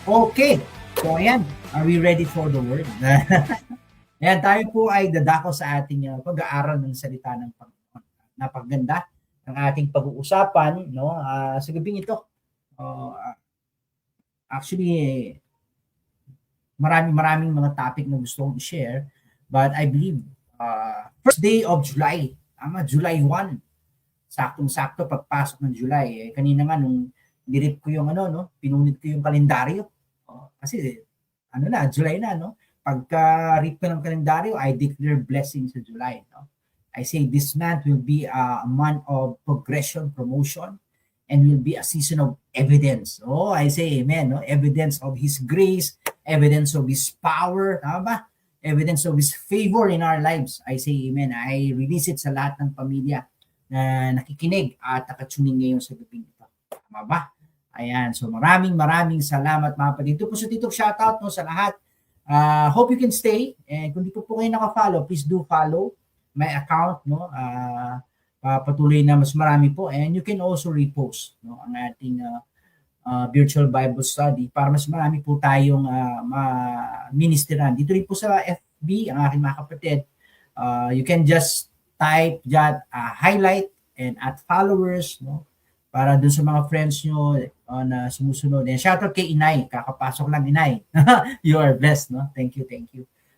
Okay. So ayan, are we ready for the word? Ayan, tayo po ay dadako sa ating pag-aaral ng salita ng Panginoon. Napakaganda ng ating pag-uusapan, no? Sa gabing ito. Actually, maraming mga topic na gusto kong i-share, but I believe first day of July, July 1. Saktong-sakto pagpasok ng July. Kanina nga nung dirip ko yung pinunit ko yung kalendaryo. Kasi July na, no? Pagka-read ko ng kalendaryo, I declare blessings sa July, no? I say this month will be a month of progression, promotion, and will be a season of evidence. Oh, I say amen, no? Evidence of His grace, evidence of His power, tama ba? Evidence of His favor in our lives. I say amen. I release it sa lahat ng pamilya na nakikinig at nakatuning ngayon sa gabi ito. Tama ba? Ayan. So maraming salamat mga kapatid. Ito po sa Tito shoutout no, sa lahat. Hope you can stay. And kung di po kayo naka-follow, please do follow my account. No? Patuloy na mas marami po. And you can also repost no, ang ating virtual Bible study para mas marami po tayong ministeran. Dito rin po sa FB, ang aking mga kapatid. You can just type dyan, highlight and add followers, no? Para dun sa mga friends nyo na sumusunod. And shout out kay Inay, kakapasok lang Inay. You are blessed, no? Thank you.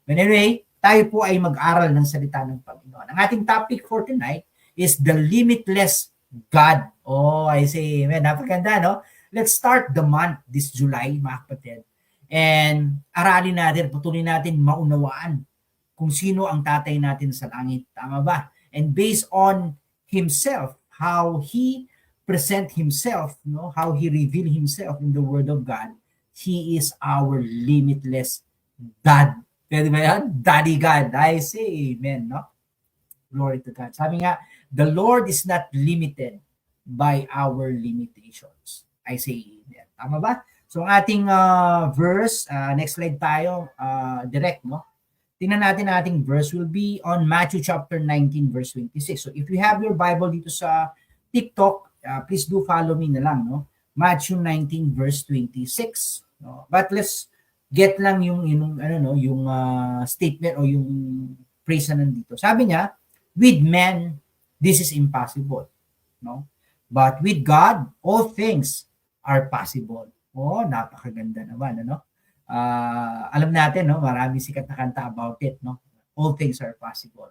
But anyway, tayo po ay mag-aral ng salita ng Panginoon. Ang ating topic for tonight is the limitless God. Oh, I say, amen. Napaganda, no? Let's start the month this July, mga kapatid. And aralin natin, patuloy natin maunawaan kung sino ang tatay natin sa langit. Tama ba? And based on Himself, how He present Himself, no? How He reveal Himself in the Word of God, He is our limitless God. Pwede ba yan? Daddy God. I say amen, no? Glory to God. Sabi nga, the Lord is not limited by our limitations. I say amen. Tama ba? So ang ating verse, next slide tayo, direct, no? Tingnan natin ating verse will be on Matthew chapter 19 verse 26. So if you have your Bible dito sa TikTok, please do follow me na lang, no? Matthew 19 verse 26. No? But let's get lang yung statement o yung phrase na nandito. Sabi niya, with men this is impossible, no? But with God all things are possible. Oh, napakaganda naman, ano? Alam natin, no, maraming sikat na kanta about it, no? All things are possible.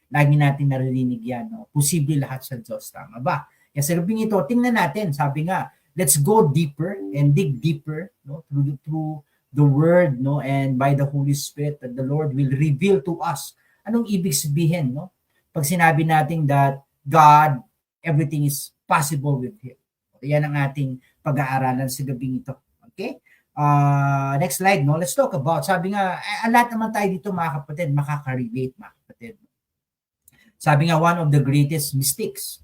Lagi natin naririnig yan, no? Posible lahat sa Diyos, tama ba? Kaya sa gabing ito, tingnan natin, sabi nga, let's go deeper and dig deeper, no, through the Word, no, and by the Holy Spirit that the Lord will reveal to us. Anong ibig sabihin, no? Pag sinabi natin that God, everything is possible with Him. Yan ang ating pag-aaralan sa gabing ito. Okay? Next slide, no? Let's talk about, sabi nga, lahat naman tayo dito mga kapatid, makaka-relate mga kapatid. Sabi nga, one of the greatest mistakes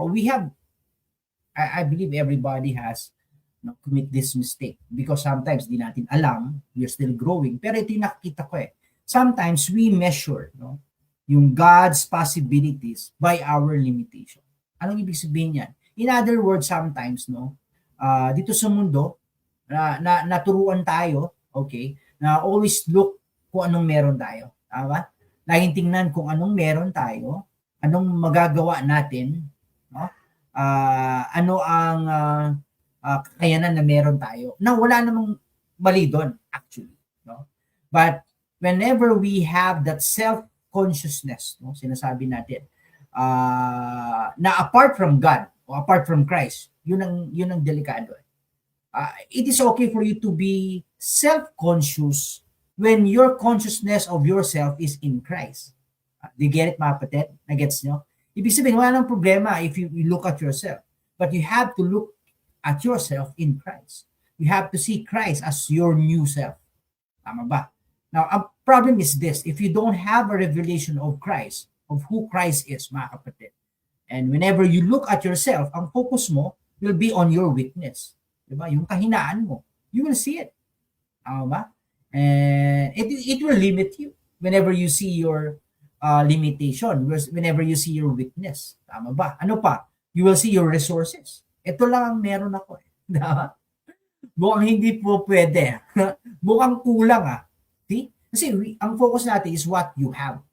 we have, I believe everybody has commit this mistake because sometimes di natin alam, we're still growing, pero ito yung nakikita ko sometimes we measure, no, yung God's possibilities by our limitation. Anong ibig sabihin yan? In other words, sometimes, no, dito sa mundo, na naturuan tayo, okay, na always look kung anong meron tayo. Tama? Laging tingnan kung anong meron tayo, anong magagawa natin, no? Ano ang kakayanan na meron tayo. Na wala namang mali doon, actually. No? But whenever we have that self-consciousness, no, sinasabi natin, na apart from God, o apart from Christ, yun ang delikado. It is okay for you to be self-conscious when your consciousness of yourself is in Christ. Do you get it, mga kapatid? Nagets nyo? Ibig sabihin, wala nang problema if you look at yourself. But you have to look at yourself in Christ. You have to see Christ as your new self. Tama ba? Now, a problem is this. If you don't have a revelation of Christ, of who Christ is, mga kapatid, and whenever you look at yourself, ang focus mo will be on your weakness. Diba? Yung kahinaan mo. You will see it. Tama ba? And it will limit you whenever you see your limitation, whenever you see your weakness. Tama ba? Ano pa? You will see your resources. Ito lang ang meron ako. Mukhang hindi po pwede. Mukhang kulang See? Kasi ang focus natin is what you have.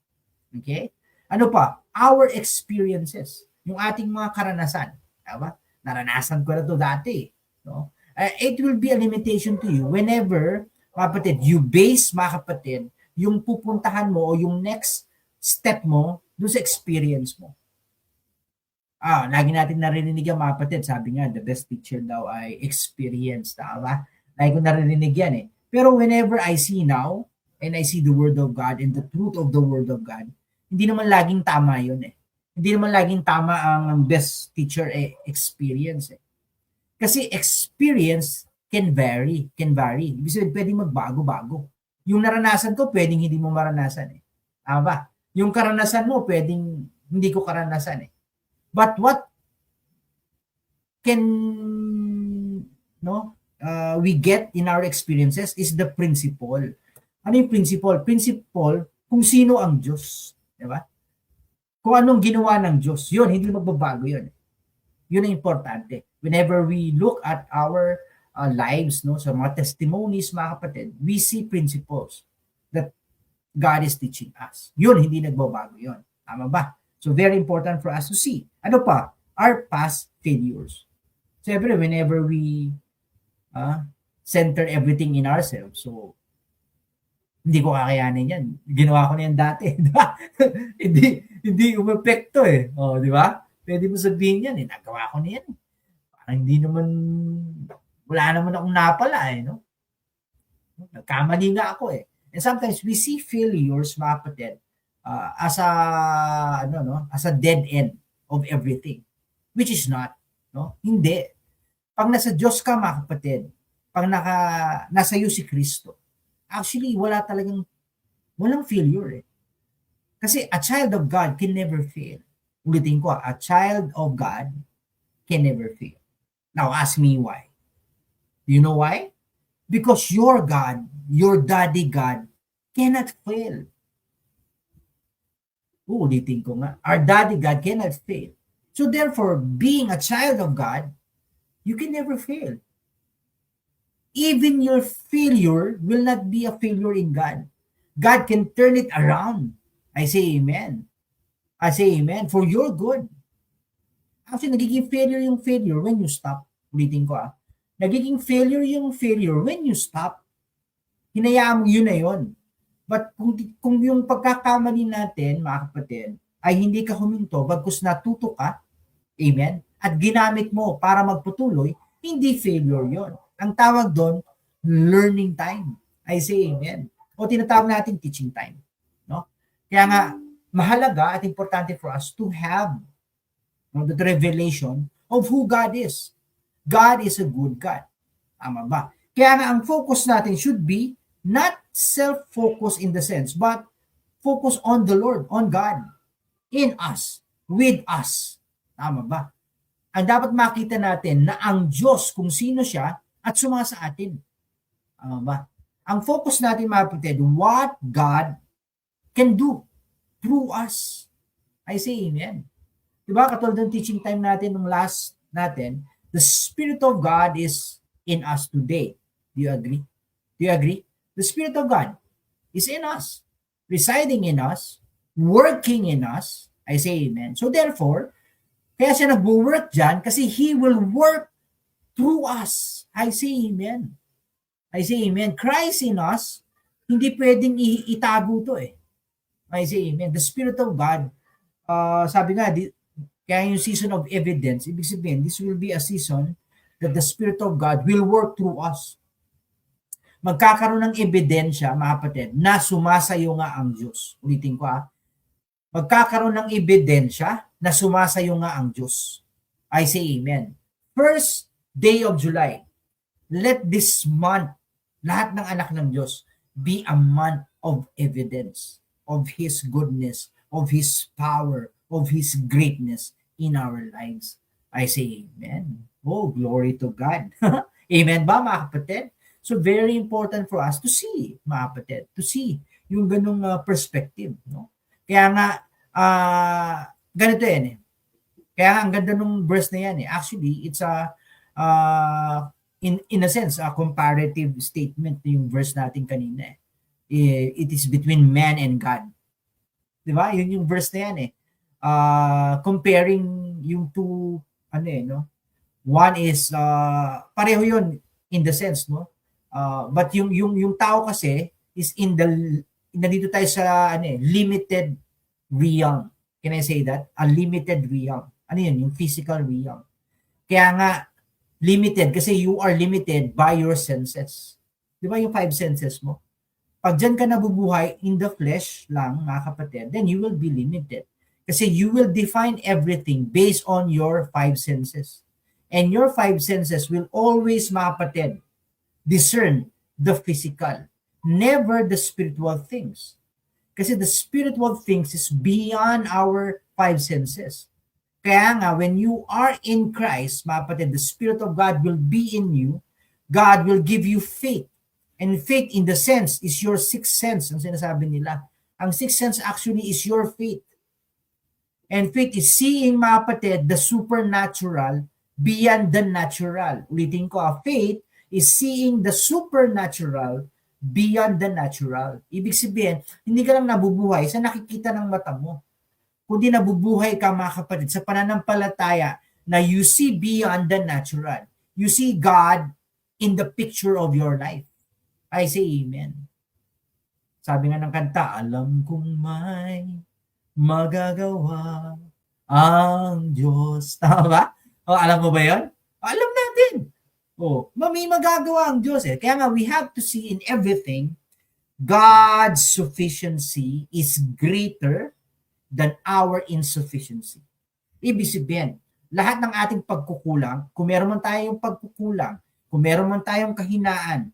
Okay? Ano pa? Our experiences. Yung ating mga karanasan. Diba? Naranasan ko na to dati. No? It will be a limitation to you whenever, mga kapatid, you base, mga kapatid, yung pupuntahan mo o yung next step mo doon sa experience mo. Lagi natin naririnig yan, mga kapatid. Sabi nga, the best teacher daw ay experience. Tama? Lagi ko naririnig yan eh. Pero whenever I see now, and I see the Word of God and the truth of the Word of God, hindi naman laging tama yun eh. Hindi naman laging tama ang best teacher experience eh. Kasi experience can vary. Ibig sabihin, pwedeng magbago-bago. Yung naranasan ko, pwedeng hindi mo maranasan eh. Tama ba? Yung karanasan mo, pwedeng hindi ko karanasan eh. But what can we get in our experiences is the principle. Ano yung principle? Principle kung sino ang Diyos. Diba? Kung anong ginawa ng Diyos. Yun, hindi magbabago yun. Yun ang importante. Whenever we look at our lives, no, sa mga testimonies, mga kapatid, we see principles that God is teaching us. Yun, hindi nagbabago yun. Tama ba? So, very important for us to see. Ano pa? Our past failures. Siyempre, whenever we center everything in ourselves, so, hindi ko kakayanin yan. Ginawa ko na yan dati. hindi umepekto eh. Di ba? Pwede mo sabihin yan eh. Nagawa ko na yan. Parang hindi naman, wala naman akong napala eh. No? Nagkamali nga ako eh. And sometimes we see failures, mga kapatid, as a dead end of everything, which is not, no? Hindi. Pag nasa Diyos ka, mga kapatid, pag nasa iyo si Kristo, actually walang failure eh. Kasi a child of God can never fail. Ulitin ko, a child of God can never fail. Now ask me why. Do you know why? Because your God, your daddy God, cannot fail. Ulitin ko nga. Our daddy God cannot fail. So therefore, being a child of God, you can never fail. Even your failure will not be a failure in God. God can turn it around. I say amen. I say amen. For your good. Actually, nagiging failure yung failure when you stop. Ulitin ko Nagiging failure yung failure when you stop. Hinayaan mo yun na yun. But kung yung pagkakamali natin, mga kapatid, ay hindi ka huminto, bagkus natuto ka, amen, at ginamit mo para magpatuloy, hindi failure yon. Ang tawag doon, learning time. I say amen. O tinatawag natin teaching time. No? Kaya nga, mahalaga at importante for us to have the revelation of who God is. God is a good God. Tama ba? Kaya nga, ang focus natin should be not self-focus in the sense, but focus on the Lord, on God, in us, with us. Tama ba? Ang dapat makita natin na ang Diyos, kung sino siya, at sumasa atin. Tama ba? Ang focus natin, mga kapatid, what God can do through us. I say amen. Diba? Katulad ng teaching time natin, nung last natin, the Spirit of God is in us today. Do you agree? Do you agree? The Spirit of God is in us, residing in us, working in us. I say amen. So therefore, kaya siya nag-work dyan kasi He will work through us. I say amen. I say amen. Christ in us, hindi pwedeng itago to eh. I say amen. The Spirit of God, sabi nga, kaya yung season of evidence, ibig sabihin, this will be a season that the Spirit of God will work through us. Magkakaroon ng ebidensya, mga kapatid, na sumasayo nga ang Diyos. Ulitin ko Magkakaroon ng ebidensya na sumasayo nga ang Diyos. I say amen. First day of July, let this month, lahat ng anak ng Diyos, be a month of evidence of His goodness, of His power, of His greatness in our lives. I say amen. Oh, glory to God. Amen ba, mga kapatid? So very important for us to see, mga kapatid, to see yung ganung perspective, no? Kaya nga ganito yan eh. Kaya nga ang ganda nung verse na yan eh. Actually, it's a in a sense, a comparative statement yung verse natin kanina. It is between man and God. 'Di ba? Yun yung verse na yan eh. Comparing yung two, ano eh, no? One is, pareho yun in the sense, no? But yung tao kasi is nandito tayo sa, ano eh, limited realm. Can I say that? A limited realm. Ano yun? Yung physical realm. Kaya nga, limited kasi you are limited by your senses. Di ba yung five senses mo? Pag dyan ka nabubuhay in the flesh lang, mga kapatid, then you will be limited. Kasi you will define everything based on your five senses. And your five senses will always, mga kapatid, discern the physical, never the spiritual things. Kasi the spiritual things is beyond our five senses. Kaya nga, when you are in Christ, mga kapatid, the Spirit of God will be in you. God will give you faith. And faith in the sense is your sixth sense, ang sinasabi nila. Ang sixth sense actually is your faith. And faith is seeing, mga kapatid, the supernatural beyond the natural. Ulitin ko, faith is seeing the supernatural beyond the natural. Ibig sabihin, hindi ka lang nabubuhay sa nakikita ng mata mo, kundi nabubuhay ka, mga kapatid, sa pananampalataya na you see beyond the natural. You see God in the picture of your life. I say amen. Sabi nga ng kanta, alam kong may magagawa ang Diyos. Tama ba? O, alam mo ba yun? Alam natin. O, may magagawa ang Diyos eh. Kaya nga, we have to see in everything, God's sufficiency is greater than our insufficiency. Ibig sabihin, lahat ng ating pagkukulang, kung meron man tayong pagkukulang, kung meron man tayong kahinaan,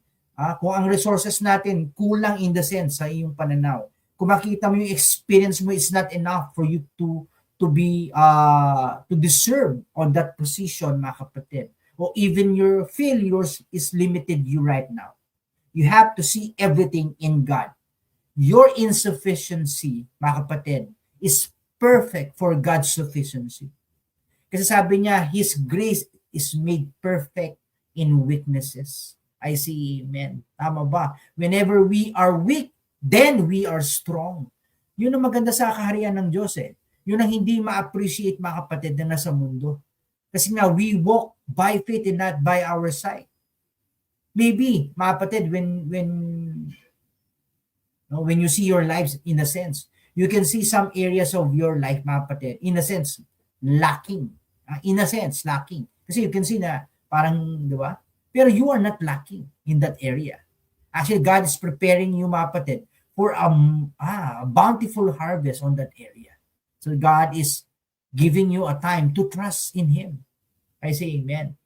kung ang resources natin kulang in the sense sa iyong pananaw, kung makita mo yung experience mo is not enough for you to deserve on that position, mga kapatid, or even your failures is limited you right now. You have to see everything in God. Your insufficiency, mga kapatid, is perfect for God's sufficiency. Kasi sabi niya, His grace is made perfect in weaknesses. I say amen. Tama ba? Whenever we are weak, then we are strong. Yun ang maganda sa kaharian ng Diyos eh. Yun ang hindi ma-appreciate, mga kapatid, na nasa mundo. Kasi nga, we walk by faith and not by our sight. Maybe, mga kapatid, when you see your lives in a sense, you can see some areas of your life, mga kapatid, in a sense, lacking. Kasi you can see na parang, di ba? Pero you are not lacking in that area. Actually, God is preparing you, mga kapatid, for a bountiful harvest on that area. So God is giving you a time to trust in Him. I say amen.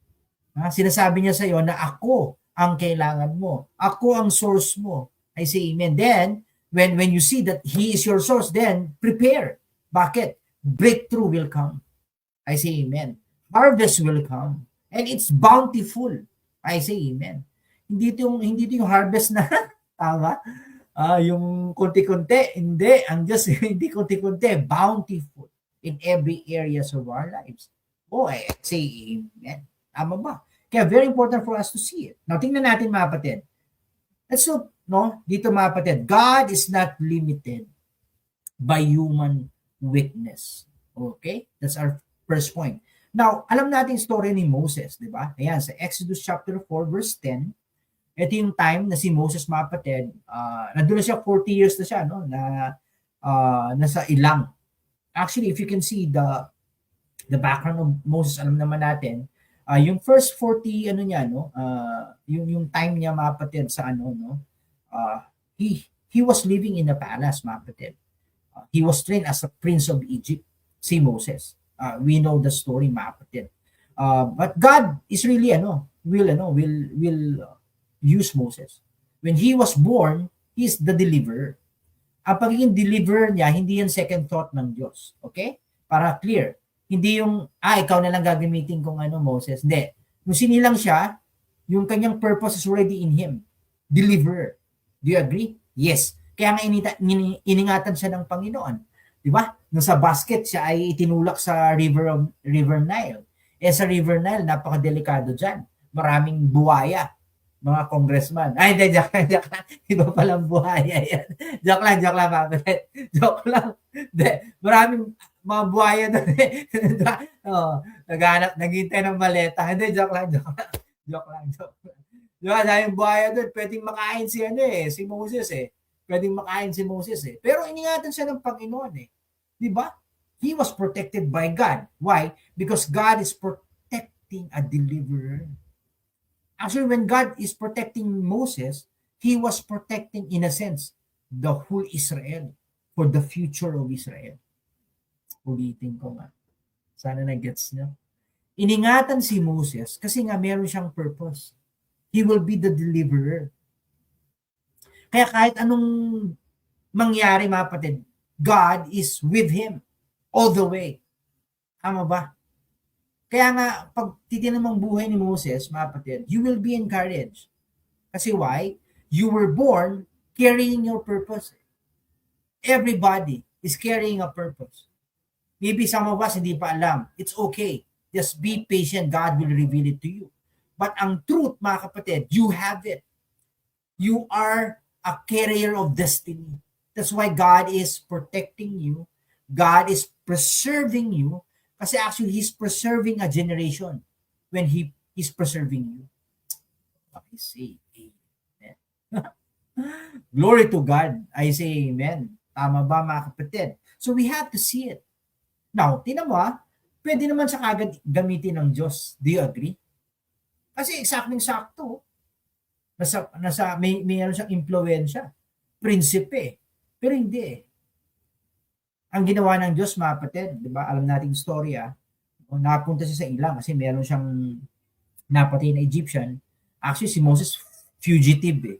Sinasabi niya sa iyo na ako ang kailangan mo. Ako ang source mo. I say amen. Then, when you see that He is your source, then prepare. Bakit? Breakthrough will come. I say amen. Harvest will come. And it's bountiful. I say amen. Hindi ito yung harvest na, tama? Yung konti-konti. Hindi. Ang Diyos, hindi konti-konti. Bountiful in every areas of our lives. I say amen. Tama ba? Kaya very important for us to see it. Now, tingnan natin, mga kapatid. Let's look, dito, mga kapatid. God is not limited by human weakness. Okay? That's our first point. Now, alam natin story ni Moses, di ba? Ayan, sa Exodus chapter 4, verse 10, ito yung time na si Moses, mga kapatid, nandun na siya, 40 years na siya, nasa ilang. Actually, if you can see the background of Moses, alam naman natin, yung first 40, yung time niya, mga kapatid, sa he was living in the palace, mga kapatid. He was trained as a prince of Egypt, si Moses. We know the story, mga kapatid. But God is really, will use Moses. When he was born, he's the deliverer. Ang pagiging deliverer niya, hindi yan second thought ng Diyos. Okay? Para clear. Hindi yung, ikaw na lang gagamitin kong Moses. Hindi. Nung sinilang siya, yung kanyang purpose is already in him. Deliverer. Do you agree? Yes. Kaya nga iningatan siya ng Panginoon. Di ba? Nung sa basket siya ay itinulak sa River Nile. Sa River Nile, napakadelikado dyan. maraming buhaya, mga congressman. Ay, hindi, joke lang. Iba palang buhaya yan. Joke lang, mga kapatid. Joke lang. Hindi, maraming mga buhaya doon eh. Oh, naghihintay ng maleta. Hindi, joke lang. Joke lang. Diba, dahil buhaya doon, pwedeng makain si si Moses eh. Pwedeng makain si Moses eh. Pero iningatan siya ng Panginoon eh. Di ba? He was protected by God. Why? Because God is protecting a deliverer. Actually, when God is protecting Moses, He was protecting, in a sense, the whole Israel for the future of Israel. Ulitin ko nga. Sana na-gets nyo. Iningatan si Moses kasi nga meron siyang purpose. He will be the deliverer. Kaya kahit anong mangyari, mga kapatid, God is with him all the way. Tama ba? Kaya nga, pag titignan mong buhay ni Moses, mga kapatid, you will be encouraged. Kasi why? You were born carrying your purpose. Everybody is carrying a purpose. Maybe some of us hindi pa alam. It's okay. Just be patient. God will reveal it to you. But ang truth, mga kapatid, you have it. You are a carrier of destiny. That's why God is protecting you. God is preserving you. Kasi actually, He's preserving a generation when He is preserving you. I say amen. Glory to God. I say amen. Tama ba, mga kapatid? So we have to see it. Now, tinan mo pwede naman sa kagad gamitin ng Diyos. Do you agree? Kasi eksakto. Mayroon siyang impluwensya. Prinsipe. Pero hindi eh. Ang ginawa ng Diyos, mga kapatid, di ba? Alam nating storya. Napunta siya sa ilang kasi meron siyang napatay na Egyptian. Actually, si Moses, fugitive eh.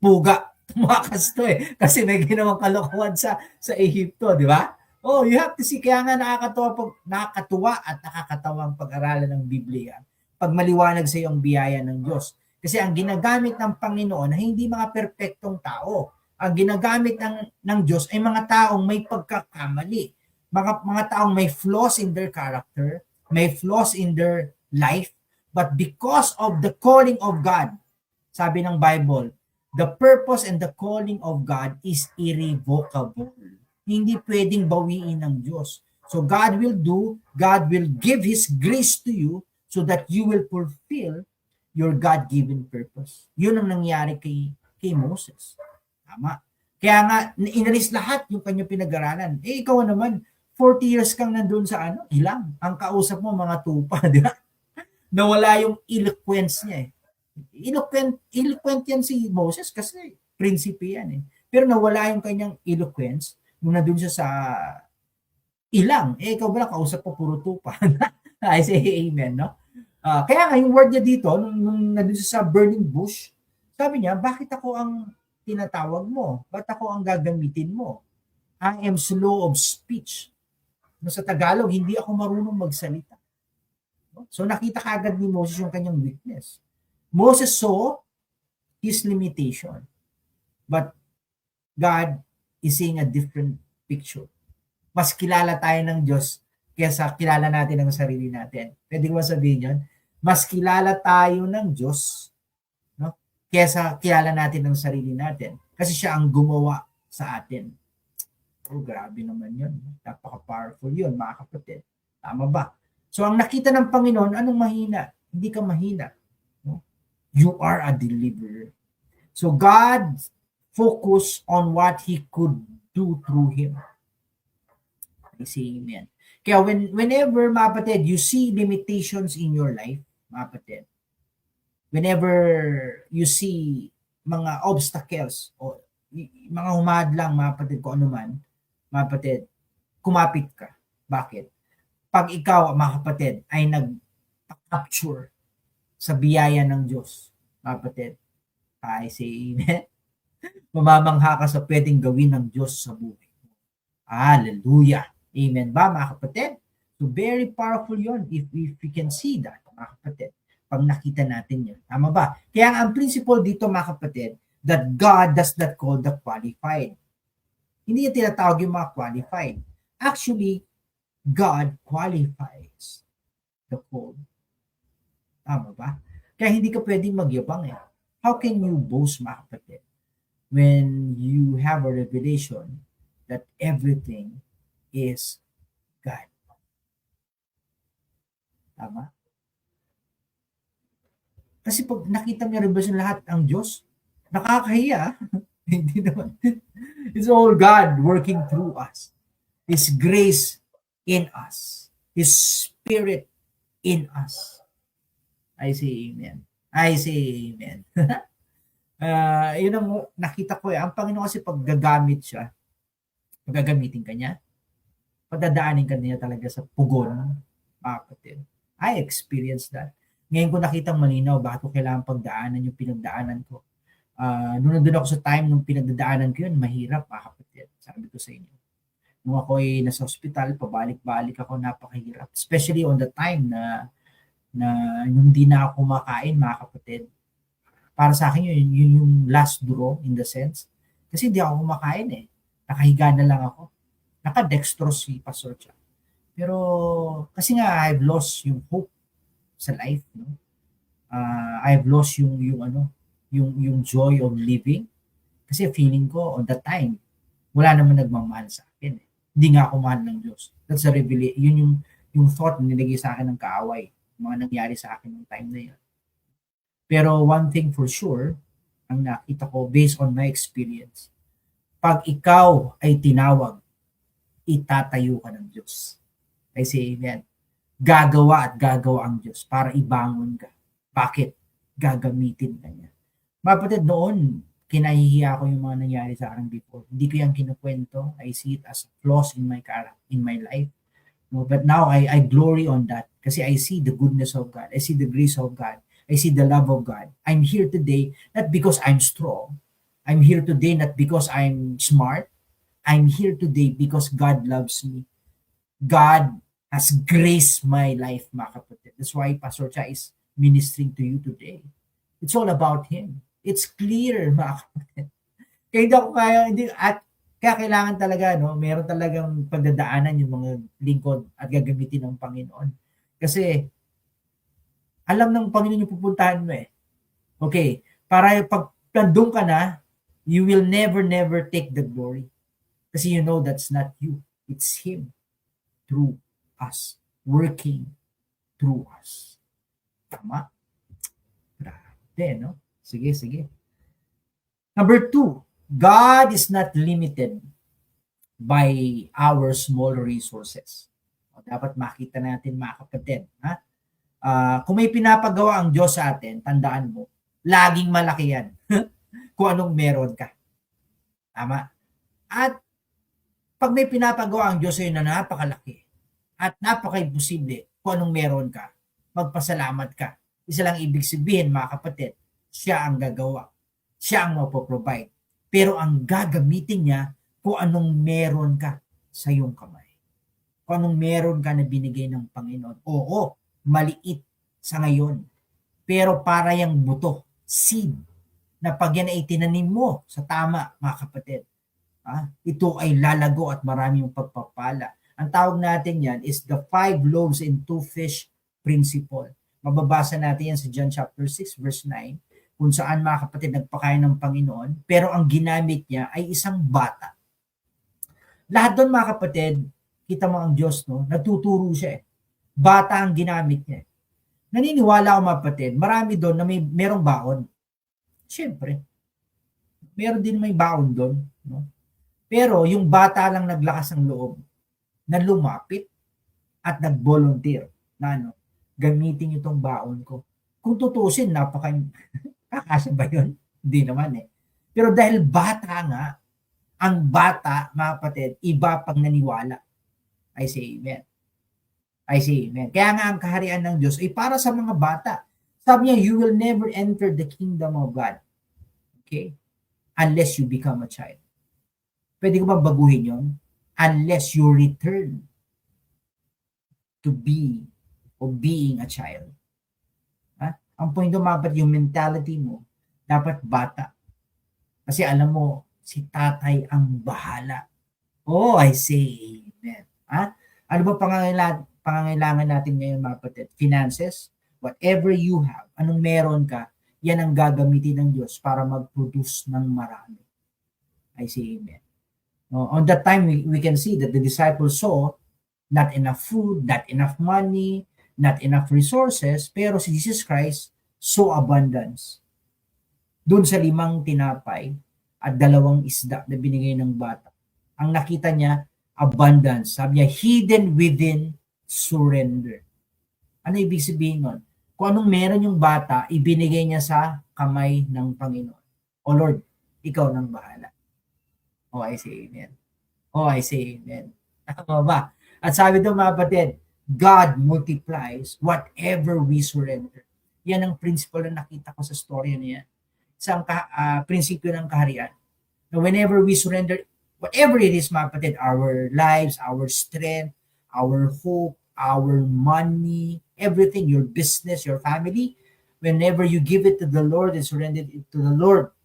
Puga. Tumakas to eh. Kasi may ginawang kalokohan sa Egypto, di ba? Oh, you have to see. Kaya nga nakakatuwa at nakakatawang pag-aralan ng Biblia pag maliwanag sa iyo ang biyaya ng Diyos. Kasi ang ginagamit ng Panginoon ay hindi mga perpektong tao. Ang ginagamit ng Diyos ay mga taong may pagkakamali. Mga taong may flaws in their character, may flaws in their life, but because of the calling of God, sabi ng Bible, the purpose and the calling of God is irrevocable. Hindi pwedeng bawiin ng Diyos. So God will give His grace to you so that you will fulfill your God-given purpose. Yun ang nangyari kay Moses. Tama. Kaya nga, inalis lahat yung kanyang pinag-aralan. Ikaw naman, 40 years kang nandun sa ilang. Ang kausap mo, mga tupa, di ba? Nawala yung eloquence niya eh. Eloquent yan si Moses kasi prinsipe yan eh. Pero nawala yung kanyang eloquence nung nandun siya sa ilang. Ikaw ba lang, kausap po puro tupa. I say amen, no? Kaya nga, yung word niya dito, nung nandun siya sa burning bush, sabi niya, bakit ako ang tinatawag mo? Ba't ako ang gagamitin mo? I am slow of speech. No, sa Tagalog, hindi ako marunong magsalita. So nakita kagad ni Moses yung kanyang weakness. Moses saw his limitation. But God is seeing a different picture. Mas kilala tayo ng Diyos kaysa kilala natin ang sarili natin. Pwede ko sabihin yun? Mas kilala tayo ng Diyos, no? Kaysa kilala natin ang sarili natin. Kasi siya ang gumawa sa atin. Oh, grabe naman yun. Napaka-powerful yun, mga kapatid. Tama ba? So, ang nakita ng Panginoon, anong mahina? Hindi ka mahina. No? You are a deliverer. So, God focused on what He could do through him. I say amen. Kaya whenever, mga kapatid, you see limitations in your life, mga kapatid, whenever you see mga obstacles o mga humadlang, mga kapatid, kung ano man, mga kapatid, kumapit ka. Bakit? Pag ikaw, mga kapatid, ay nag-capture sa biyaya ng Diyos, mga kapatid, I say amen, mamamangha ka sa pwedeng gawin ng Diyos sa buhay. Hallelujah. Amen ba, mga kapatid? So very powerful yon if we can see that, mga kapatid, pag nakita natin yun. Tama ba? Kaya ang principle dito, mga kapatid, that God does not call the qualified. Hindi niya tinatawag yung mga qualified. Actually, God qualifies the called. Tama ba? Kaya hindi ka pwedeng magyabang eh. How can you boast, mga kapatid, when you have a revelation that everything is God? Tama? Kasi pag nakita mo yung revelation lahat ang Diyos, nakakahiya. Hindi naman. It's all God working through us. His grace in us. His Spirit in us. I say amen. I say amen. Yun ang nakita ko eh. Ang Panginoon kasi pag gagamit siya, pag gagamitin ka niya, padadaanin ka niya talaga sa pugon, mga kapatid. I experienced that. Ngayon ko nakitang malinaw bakit ko kailangan pagdaanan yung pinagdaanan ko. Nung nandun ako sa time nung pinagdadaanan ko yun, mahirap, mga kapatid. Sabi ko sa inyo. Nung ako ay nasa ospital, pabalik-balik ako, napakahirap. Especially on the time na yung hindi na ako kumakain, mga kapatid. Para sa akin yun yung last draw in the sense. Kasi hindi ako kumakain eh. Nakahiga na lang ako. Naka-dextrose si Pastor Cha. Pero kasi nga I've lost yung hope sa life, no? I've lost yung joy of living. Kasi feeling ko on that time wala naman nagmamahal sa akin eh. Hindi nga ako mahal ng Diyos. That's a revelation. Yun yung thought na nilagay sa akin ng kaaway. Mga nangyari sa akin ng time na yun. Pero one thing for sure, ang nakita ko based on my experience, pag ikaw ay tinawag, itatayo ka ng Diyos. I say amen. Gagawa at gagawa ang Diyos para ibangon ka. Bakit? Gagamitin ka niya. Mga kapatid, noon, kinahihiya ko yung mga nangyari sa akin before. Hindi ko yan kinukwento. I see it as flaws in my character, in my life. No, but now I glory on that kasi I see the goodness of God. I see the grace of God. I see the love of God. I'm here today not because I'm strong. I'm here today not because I'm smart. I'm here today because God loves me. God has graced my life, mga kapatid. That's why Pastor Cha is ministering to you today. It's all about Him. It's clear, mga kapatid. Kaya hindi ako kaya kailangan talaga, no, meron talagang pagdadaanan yung mga lingkod at gagamitin ng Panginoon. Kasi, alam ng Panginoon yung pupuntahan mo eh. Okay, para pag nandun ka na, you will never take the glory. Kasi you know that's not you. It's Him through us. Working through us. Tama? Grabe, no? Sige. Number 2, God is not limited by our small resources. Dapat makita natin, mga kapatid. Ha? Kung may pinapagawa ang Diyos sa atin, tandaan mo, laging malaki yan. Kung anong meron ka. Tama? At pag may pinapagawa ang Diyos sa'yo na napakalaki at napaka-imposible kung anong meron ka, magpasalamat ka. Isa lang ibig sabihin, mga kapatid, siya ang gagawa. Siya ang mapoprovide. Pero ang gagamitin niya kung anong meron ka sa iyong kamay. Kung anong meron ka na binigay ng Panginoon. Oo, maliit sa ngayon. Pero para yung buto, seed, na pag yan ay tinanim mo sa tama, mga kapatid, ito ay lalago at marami yung pagpapala. Ang tawag natin yan is the 5 loaves and 2 fish principle. Mababasa natin yan sa John chapter 6 verse 9, kung saan, mga kapatid, nagpakain ng Panginoon, pero ang ginamit niya ay isang bata. Lahat doon, mga kapatid, kita mo ang Diyos, no? Natuturo siya eh. Bata ang ginamit niya. Naniniwala ako, mga kapatid, marami doon na merong baon. Siyempre, meron din may baon doon, no? Pero yung bata lang naglakas ng loob na lumapit at nag-volunteer na gamitin itong baon ko. Kung tutusin, kakasya ba yun? Hindi naman eh. Pero dahil bata nga, ang bata, mga kapatid, iba pag naniwala. I say amen. I say amen. Kaya nga ang kaharian ng Diyos ay para sa mga bata. Sabi niya, you will never enter the kingdom of God. Okay? Unless you become a child. Pwede ko bang baguhin yun? Unless you return to be or being a child. Ang point doon, yung mentality mo, dapat bata. Kasi alam mo, si tatay ang bahala. Oh, I say amen. Ano ba pangangailangan natin ngayon, mga kapatid? Finances? whatever you have, anong meron ka, yan ang gagamitin ng Diyos para mag-produce ng marami. I say amen. On that time, we can see that the disciples saw not enough food, not enough money, not enough resources, pero si Jesus Christ saw abundance. Doon sa 5 tinapay at 2 isda na binigay ng bata, ang nakita niya, abundance. Sabi niya, hidden within surrender. Ano ibig sabihin nun? Kung anong meron yung bata, ibinigay niya sa kamay ng Panginoon. O Lord, ikaw nang bahala. Oh, I say amen. Oh, I say amen. Tama ba? At sabi doon mga kapatid, God multiplies whatever we surrender. Yan ang principle na nakita ko sa story niya. Isang prinsipyo ng kaharian. Now, whenever we surrender, whatever it is mga kapatid, our lives, our strength, our hope, our money, everything, your business, your family, whenever you give it to the Lord and surrender it to the Lord,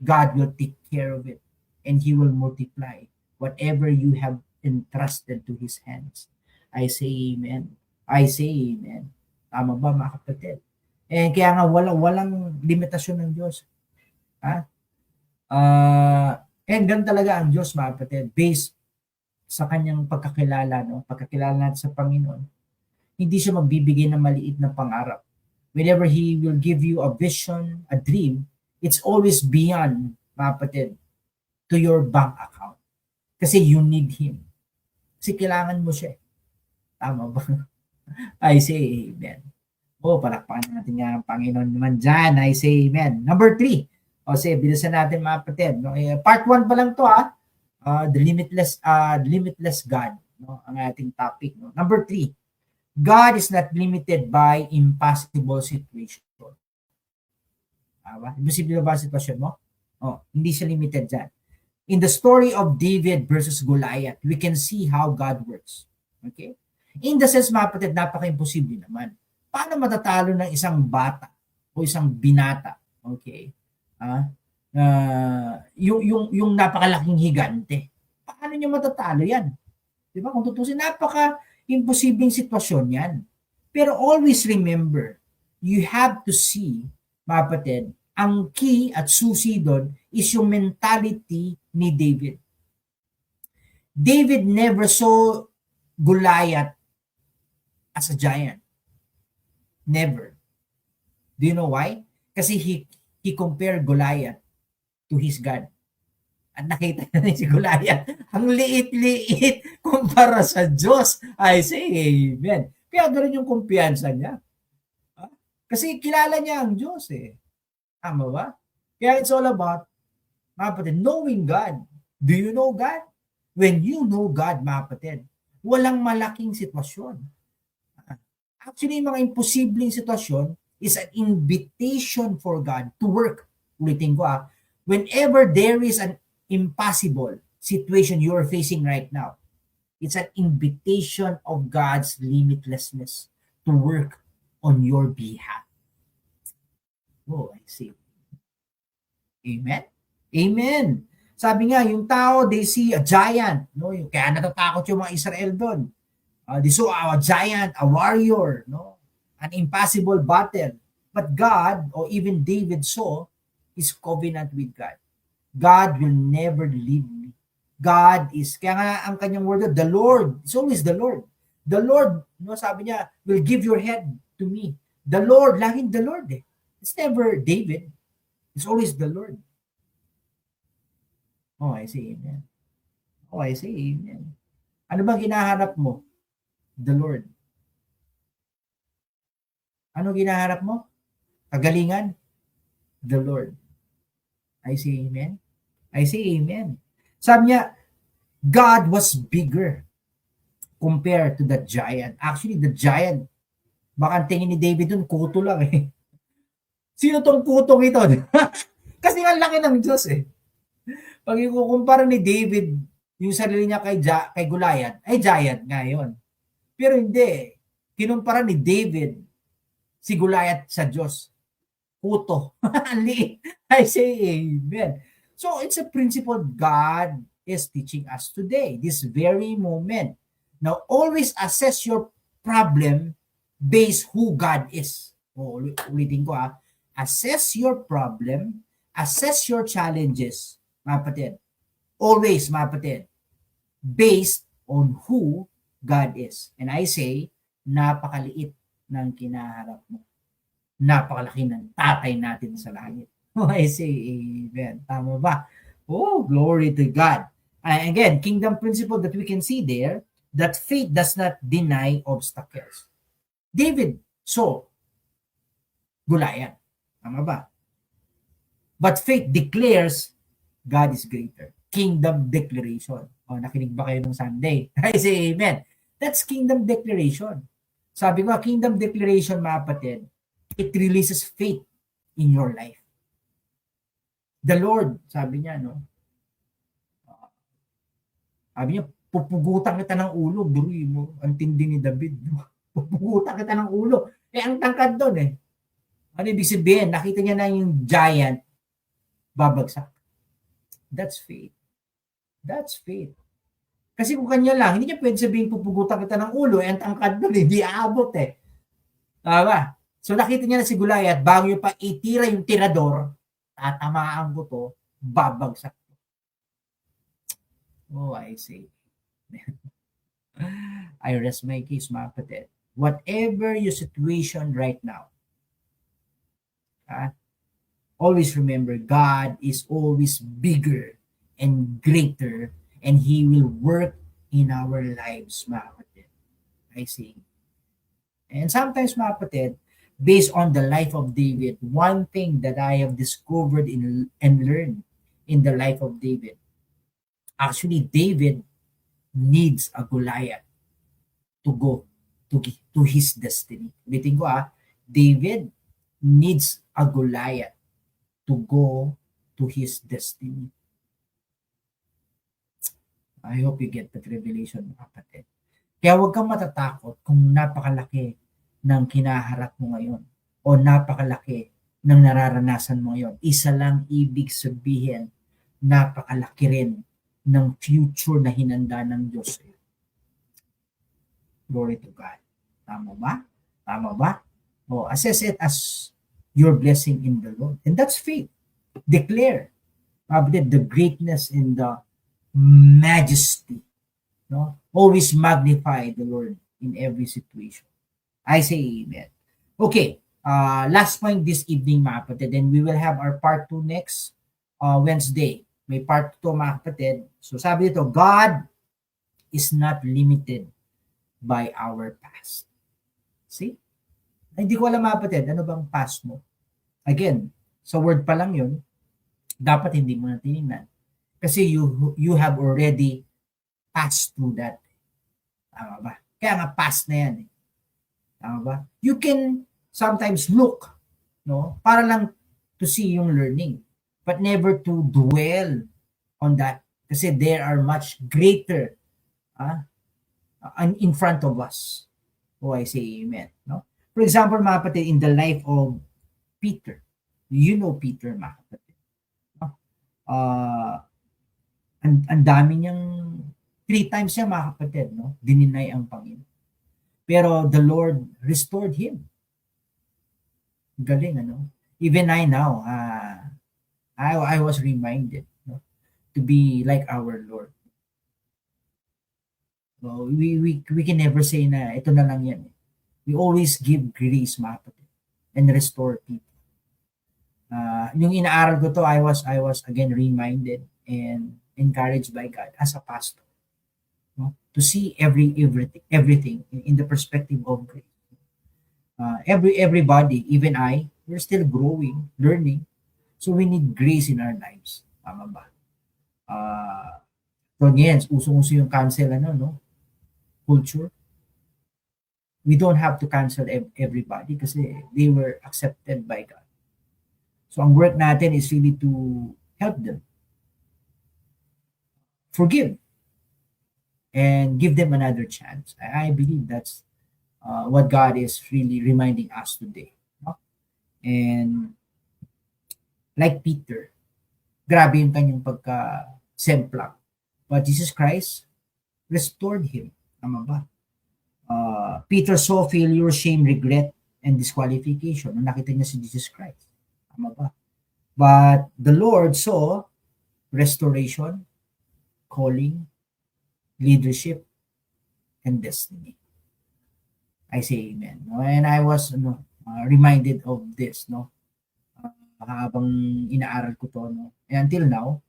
God will take care of it and He will multiply whatever you have entrusted to His hands. I say amen. I say amen. Tama ba mga kapatid? Eh, kaya nga walang limitasyon ng Diyos. Ha? And ganun talaga ang Diyos mga kapatid, based sa kanyang pagkakilala, no? Pagkakilala natin sa Panginoon, hindi siya magbibigay ng maliit na pangarap. Whenever He will give you a vision, a dream, it's always beyond, mga kapatid, to your bank account. Kasi you need Him. Kasi kailangan mo siya. Tama ba? I say amen. Palakpakan natin nga ang Panginoon naman dyan. I say amen. Number 3. Sige, bilisan natin mga kapatid. No? Part 1 pa lang to the limitless God, no? Ang ating topic, no? Number 3, God is not limited by impossible situation. Imposible ba ang sitwasyon mo? Hindi siya limited dyan. In the story of David versus Goliath, we can see how God works. Okay? In the sense, mga kapatid, napaka-imposible naman. Paano matatalo ng isang bata o isang binata? Okay? Yung napakalaking higante. Paano niyo matatalo yan? Di ba? Kung tutusin, napaka-imposibleng sitwasyon yan. Pero always remember, you have to see, mga kapatid, ang key at susi doon is yung mentality ni David. David never saw Goliath as a giant. Never. Do you know why? Kasi he compared Goliath to his God. At nakita na si Goliath, ang liit-liit kumpara sa Diyos. I say amen. Kaya ganoon yung kumpiyansa niya. Kasi kilala niya ang Diyos eh. Tama ba? Kaya it's all about, mga kapatid, knowing God. Do you know God? When you know God, mga kapatid, walang malaking sitwasyon. Actually, mga imposibleng sitwasyon is an invitation for God to work. Ulitin ko whenever there is an impossible situation you are facing right now, it's an invitation of God's limitlessness to work on your behalf. I see. Amen? Amen. Sabi nga, yung tao, they see a giant. No? Kaya natatakot yung mga Israel doon. They saw a giant, a warrior, no? An impossible battle. But God, or even David saw, his covenant with God. God will never leave me. God is, kaya nga ang kanyang word, the Lord, it's always the Lord. The Lord, no, sabi niya, will give your head to me. The Lord, laging the Lord eh. It's never David. It's always the Lord. I say amen. I say amen. Ano bang hinahanap mo? The Lord. Ano ginaharap mo? Kagalingan? The Lord. I say amen. I say amen. Sabi niya, God was bigger compared to that giant. Actually, the giant, baka tingin ni David dun, kuto lang eh. Sino tong kutong ito? Kasi nga laki ng Diyos eh. Pag ikukumpara ni David yung sarili niya kay Goliath, ay giant nga yun. Pero hindi. Kinumpara ni David si Goliath sa Diyos. Kuto. I say amen. So it's a principle God is teaching us today, this very moment. Now, always assess your problem base who God is. Ulitin ko assess your problem, assess your challenges, mga kapatid. Always, mga kapatid, based on who God is. And I say, napakaliit ng kinaharap mo. Napakalaki ng tatay natin sa langit. I say, amen. Tama ba? Oh, glory to God. And again, kingdom principle that we can see there, that faith does not deny obstacles. David saw Goliath. Tama ba? But faith declares God is greater. Kingdom declaration. Nakinig ba kayo nung Sunday? I say amen. That's kingdom declaration. Sabi ko, kingdom declaration, mga kapatid, it releases faith in your life. The Lord, sabi niya, sabi niya, pupugutan kita ng ulo, buruin mo, ang tindi ni David. Pupugutan kita ng ulo. Ang tangkad doon Ano ibig sabihin? Nakita niya na yung giant, babagsak. That's faith. That's faith. Kasi kung kanya lang, hindi niya pwede sabihin pupugutan kita ng ulo, ang tangkad doon, hindi aabot Tama? So nakita niya na si Goliath, bago yung pa itira yung tirador, tatamaan ko to, babagsak. I say. I rest my case, mga kapatid. Whatever your situation right now, always remember, God is always bigger and greater, and He will work in our lives, mga kapatid. I say. And sometimes, mga kapatid, based on the life of David, one thing that I have discovered and learned in the life of David, actually, David needs a Goliath to go to his destiny. Ulitin ko David needs a Goliath to go to his destiny. I hope you get that revelation, mga kapatid. Kaya huwag kang matatakot kung napakalaki ng kinaharap mo ngayon o napakalaki ng nararanasan mo ngayon. Isa lang ibig sabihin, napakalaki rin ng future na hinanda ng Diyos. Glory to God. Tama ba? Tama ba? Assess it as your blessing in the Lord. And that's faith. Declare the greatness and the majesty. Always magnify the Lord in every situation. I say amen. Okay, last point this evening, mga kapatid, and we will have our part 2 next Wednesday. May part 2, mga kapatid. So sabi dito, God is not limited by our past. See? Hindi ko alam, mga kapatid, ano bang past mo? Again, sa word pa lang yun, dapat hindi mo na tinignan. Kasi you have already passed through that. Tama ba? Kaya nga past na yan. Tama ba? You can sometimes look, para lang to see yung learning, but never to dwell on that. Kasi there are much greater in front of us. I say amen. For example, mga kapatid, in the life of Peter, you know Peter, mga kapatid. Ang dami niyang 3 times siya, mga kapatid, dininay ang Panginoon. Pero the Lord restored him. Galing, Even I now, I was reminded to be like our Lord. So we can never say na ito na lang yan. We always give grace, mga kapatid, and restore people. Yung inaaral ko to, I was again reminded and encouraged by God as a pastor, to see everything in the perspective of grace. Everybody, even I, we're still growing, learning, so we need grace in our lives. Tama ba? So yes, usong-uso yung cancel culture. We don't have to cancel everybody kasi they were accepted by God. So ang work natin is really to help them, forgive, and give them another chance. I believe that's what God is really reminding us today. And like Peter, grabe yung kanyang pagka-semplang. But Jesus Christ restored him. Tama ba? Peter saw failure, shame, regret, and disqualification nung nakita niya si Jesus Christ. Tama ba? But the Lord saw restoration, calling, leadership, and destiny. I say amen. No? And I was reminded of this, no? Habang inaaral ko to, no? And until now,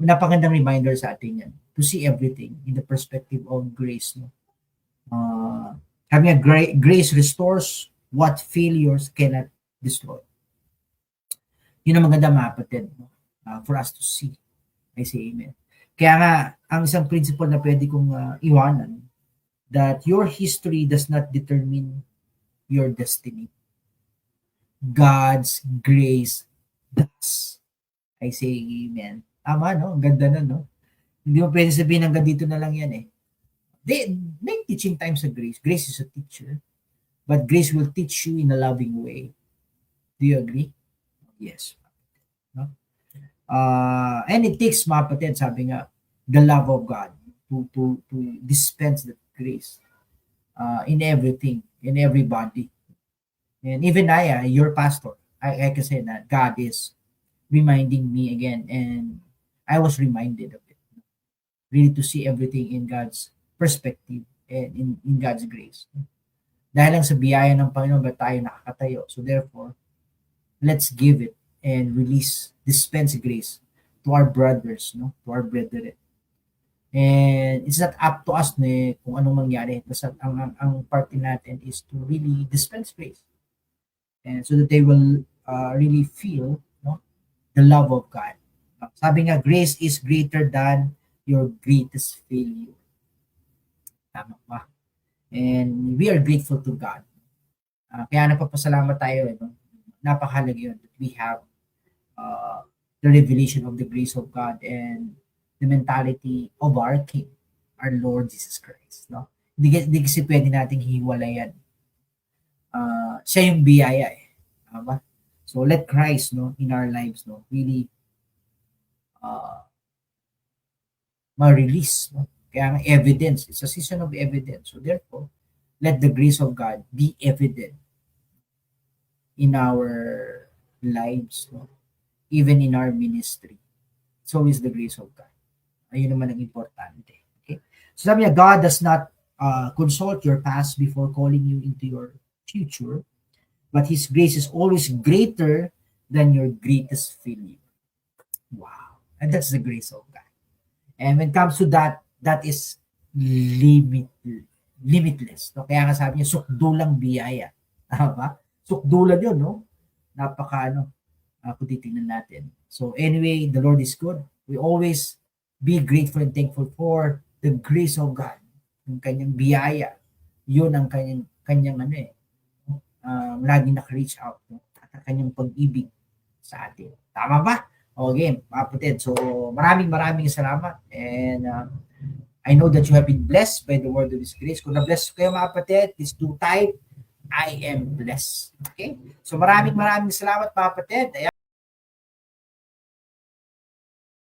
napakagandang reminder sa atin yan to see everything in the perspective of grace, no? Sabi nga, grace restores what failures cannot destroy. Yun ang maganda, mga kapatid, no? For us to see. I say amen. Kaya nga, ang isang principle na pwede kong iwanan, that your history does not determine your destiny. God's grace does. I say amen. Tama, no? Ang ganda na, no? Hindi mo pwede sabihin hanggang dito na lang yan eh. May teaching time sa grace. Grace is a teacher. But grace will teach you in a loving way. Do you agree? Yes. No? And it takes, mga kapatid, sabi nga, the love of God to dispense that grace in everything, in everybody. And even I, your pastor, I can say that God is reminding me again, and I was reminded of it. Really to see everything in God's perspective and in God's grace. Dahil lang sa biyaya ng Panginoon ba tayo nakakatayo. So therefore, let's give it and dispense grace to our brothers, no? To our brethren. And it's not up to us kung anong mangyari. Basta ang party natin is to really dispense grace. And so that they will really feel, no, the love of God. Sabi nga, grace is greater than your greatest failure. Tama ba? And we are grateful to God. Kaya napapasalamat tayo. No? Napakahalaga yun that we have the revelation of the grace of God and the mentality of our King, our Lord Jesus Christ. No? Hindi kasi pwede nating hiwalayan. Siya yung biyaya eh. Tama? So let Christ, no, in our lives, no, really ma-release, no? Kaya nga evidence, it's a season of evidence. So therefore, let the grace of God be evident in our lives, no? Even in our ministry. So is the grace of God. Ayun naman ang importante. Okay? So sabi niya, God does not consult your past before calling you into your future, but His grace is always greater than your greatest failure. Wow. And that's the grace of God. And when it comes to that, that is limitless. No? Kaya nga sabi niya, sukdulang biyaya. Tama? Sukdulan yun, no? Napaka, kung titingnan natin. So anyway, the Lord is good. We always be grateful and thankful for the grace of God. Yung kanyang biyaya. Yun ang kanyang laging naka-reach out. No? At kanyang pag-ibig sa atin. Tama ba? Okay, kapatid. So, maraming salamat. And I know that you have been blessed by the word of His grace. Kung na-bless kayo, mga kapatid, please do type, I am blessed. Okay? So, maraming salamat, mga kapatid. Ayan.